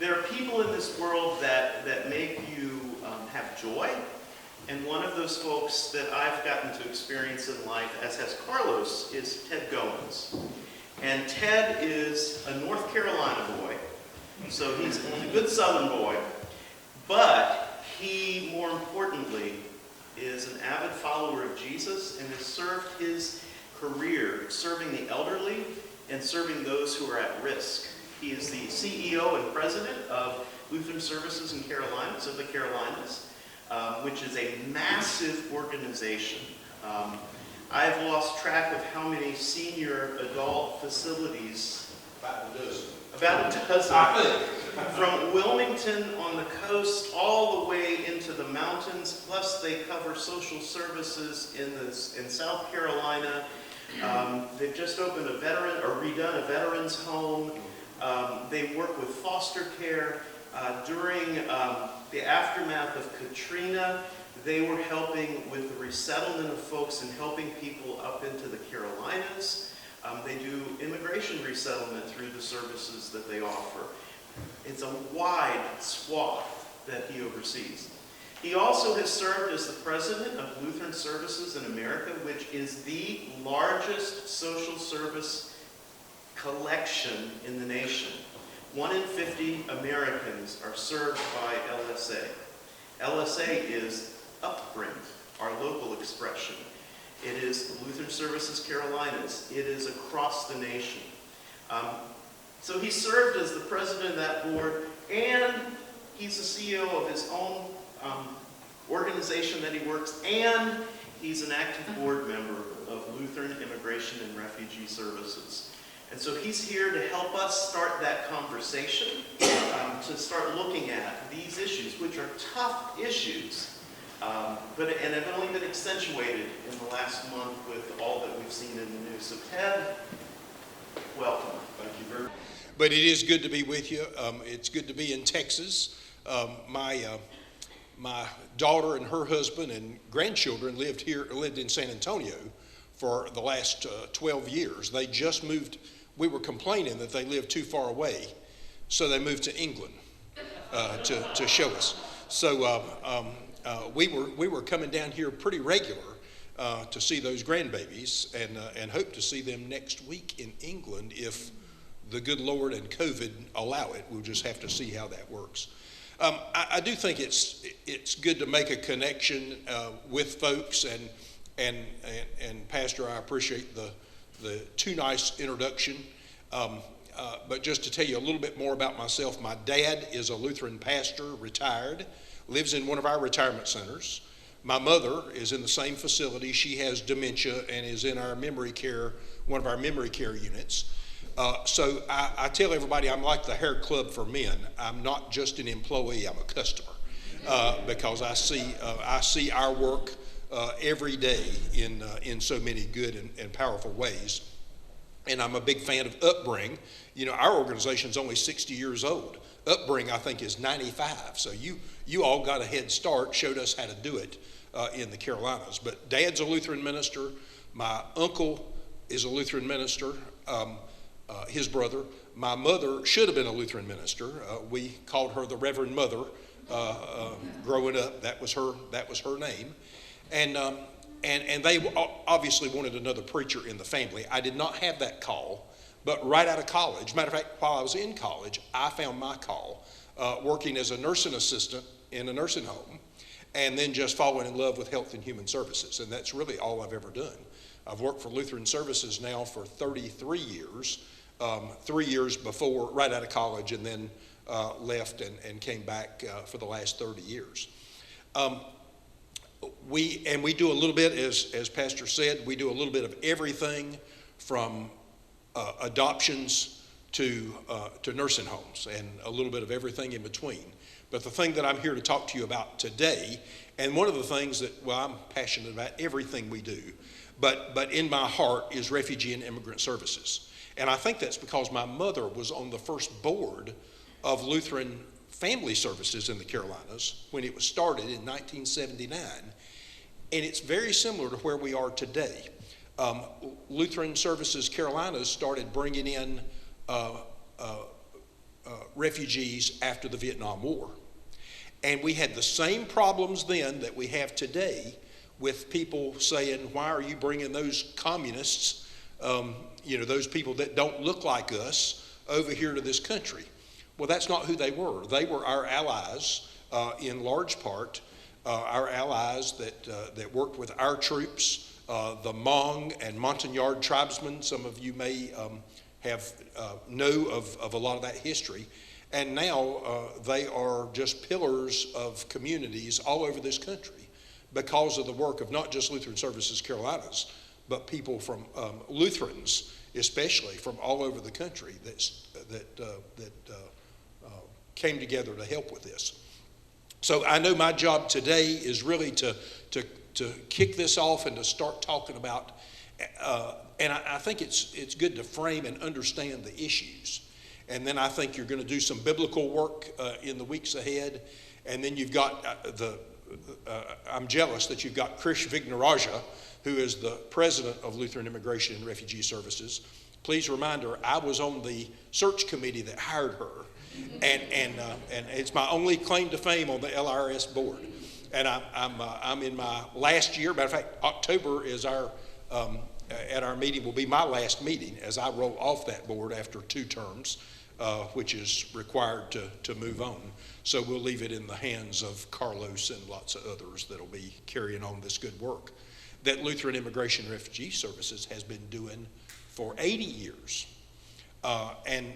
There are people in this world that make you have joy, and one of those folks that I've gotten to experience in life, as has Carlos, is Ted Goins. And Ted is a North Carolina boy, so he's a good Southern boy, but he, more importantly, is an avid follower of Jesus and has served his career serving the elderly and serving those who are at risk. He is the CEO and president of Lutheran Services in Carolinas, of the Carolinas, which is a massive organization. I've lost track of how many senior adult facilities. About a dozen. From Wilmington on the coast all the way into the mountains, plus they cover social services in South Carolina. They've just opened a veteran, or redone a veterans home. They work with foster care. During the aftermath of Katrina, they were helping with the resettlement of folks and helping people up into the Carolinas. They do immigration resettlement through the services that they offer. It's a wide swath that he oversees. He also has served as the president of Lutheran Services in America, which is the largest social service collection in the nation. 1 in 50 Americans are served by LSA. LSA is Upbring, our local expression. It is Lutheran Services Carolinas. It is across the nation. So he served as the president of that board, and he's the CEO of his own organization that he works, and he's an active board member of Lutheran Immigration and Refugee Services. And so he's here to help us start that conversation, to start looking at these issues, which are tough issues, and have only been accentuated in the last month with all that we've seen in the news. So Ted, welcome. Thank you very much. But it is good to be with you. It's good to be in Texas. My daughter and her husband and grandchildren lived in San Antonio for the last 12 years. They just moved. We were complaining that they lived too far away, so they moved to England to show us. So we were coming down here pretty regular to see those grandbabies, and hope to see them next week in England if the good Lord and COVID allow it. We'll just have to see how that works. I do think it's good to make a connection with folks, and Pastor, I appreciate the too nice introduction. But just to tell you a little bit more about myself, my dad is a Lutheran pastor, retired, lives in one of our retirement centers. My mother is in the same facility. She has dementia and is in our memory care, one of our memory care units. So I tell everybody I'm like the hair club for men. I'm not just an employee, I'm a customer, because I see our work every day in so many good and powerful ways. And I'm a big fan of Upbring. You know, our organization's only 60 years old. Upbring, I think, is 95. So you all got a head start, showed us how to do it in the Carolinas. But Dad's a Lutheran minister. My uncle is a Lutheran minister. His brother. My mother should have been a Lutheran minister. We called her the Reverend Mother growing up. That was her name, and they obviously wanted another preacher in the family. I did not have that call, but right out of college, matter of fact, while I was in college, I found my call working as a nursing assistant in a nursing home, and then just falling in love with health and human services, and that's really all I've ever done. I've worked for Lutheran Services now for 33 years. 3 years before, right out of college, and then left and came back for the last 30 years. We do a little bit, as Pastor said, we do a little bit of everything from adoptions to nursing homes, and a little bit of everything in between. But the thing that I'm here to talk to you about today, and one of the things that, well, I'm passionate about everything we do, but in my heart is Refugee and Immigrant Services. And I think that's because my mother was on the first board of Lutheran Family Services in the Carolinas when it was started in 1979. And it's very similar to where we are today. Lutheran Services Carolinas started bringing in refugees after the Vietnam War. And we had the same problems then that we have today with people saying, why are you bringing those communists, those people that don't look like us over here to this country? Well, that's not who they were. They were our allies in large part, our allies that worked with our troops, the Hmong and Montagnard tribesmen. Some of you may know of a lot of that history. And now they are just pillars of communities all over this country because of the work of not just Lutheran Services Carolinas, but people from Lutherans, especially from all over the country that came together to help with this. So I know my job today is really to kick this off and to start talking about, and I think it's good to frame and understand the issues. And then I think you're going to do some biblical work in the weeks ahead. And then you've got I'm jealous that you've got Krish Vignaraja, who is the president of Lutheran Immigration and Refugee Services. Please remind her, I was on the search committee that hired her. And it's my only claim to fame on the LRS board. And I'm in my last year. Matter of fact, October is at our meeting will be my last meeting as I roll off that board after 2 terms, which is required to move on. So we'll leave it in the hands of Carlos and lots of others that'll be carrying on this good work that Lutheran Immigration and Refugee Services has been doing for 80 years. And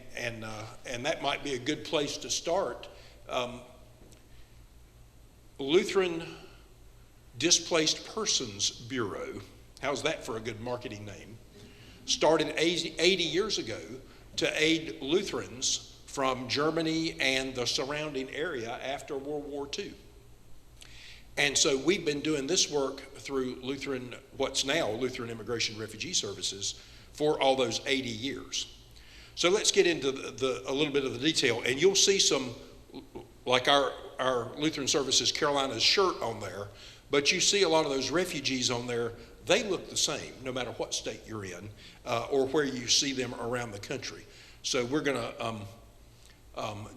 that might be a good place to start. Lutheran Displaced Persons Bureau, how's that for a good marketing name, started 80 years ago to aid Lutherans from Germany and the surrounding area after World War II. And so we've been doing this work through what's now Lutheran Immigration and Refugee Services for all those 80 years. So let's get into a little bit of the detail, and you'll see some, like our Lutheran Services Carolinas shirt on there, but you see a lot of those refugees on there. They look the same no matter what state you're in or where you see them around the country. So we're going to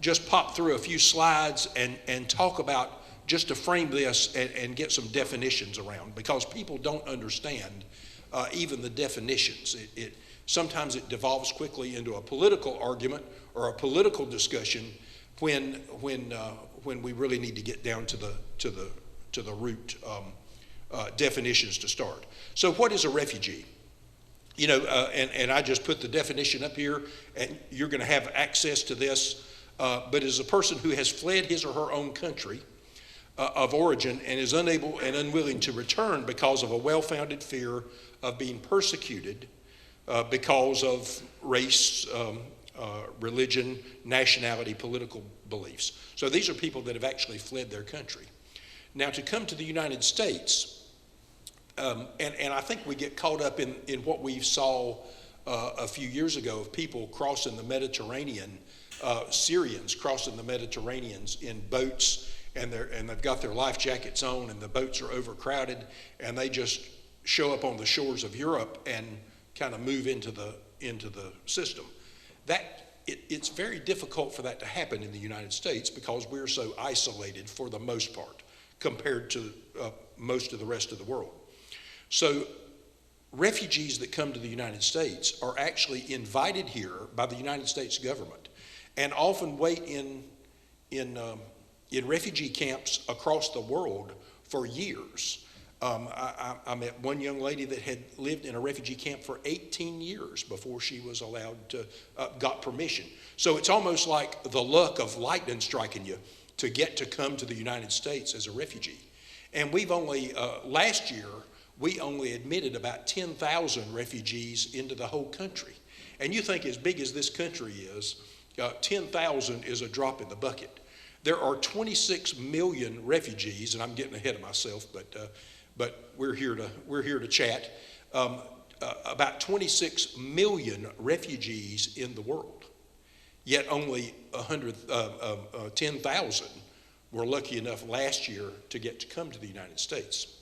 just pop through a few slides and talk about, just to frame this and get some definitions around, because people don't understand even the definitions. Sometimes it devolves quickly into a political argument or a political discussion when we really need to get down to the root definitions to start. So what is a refugee? And I just put the definition up here, and you're going to have access to this, but is a person who has fled his or her own country of origin and is unable and unwilling to return because of a well-founded fear of being persecuted because of race, religion, nationality, political beliefs. So these are people that have actually fled their country. Now, to come to the United States, and I think we get caught up in what we saw a few years ago of people crossing the Mediterranean, Syrians crossing the Mediterraneans in boats, and they've got their life jackets on, and the boats are overcrowded, and they just show up on the shores of Europe and kind of move into the system. It's very difficult for that to happen in the United States because we're so isolated for the most part compared to most of the rest of the world. So refugees that come to the United States are actually invited here by the United States government and often wait in refugee camps across the world for years. I met one young lady that had lived in a refugee camp for 18 years before she was allowed to, got permission. So it's almost like the luck of lightning striking you to get to come to the United States as a refugee. And we've only, last year, we only admitted about 10,000 refugees into the whole country. And you think as big as this country is, 10,000 is a drop in the bucket. There are 26 million refugees, and I'm getting ahead of myself, but we're here to chat. About 26 million refugees in the world, yet only 10,000 were lucky enough last year to get to come to the United States.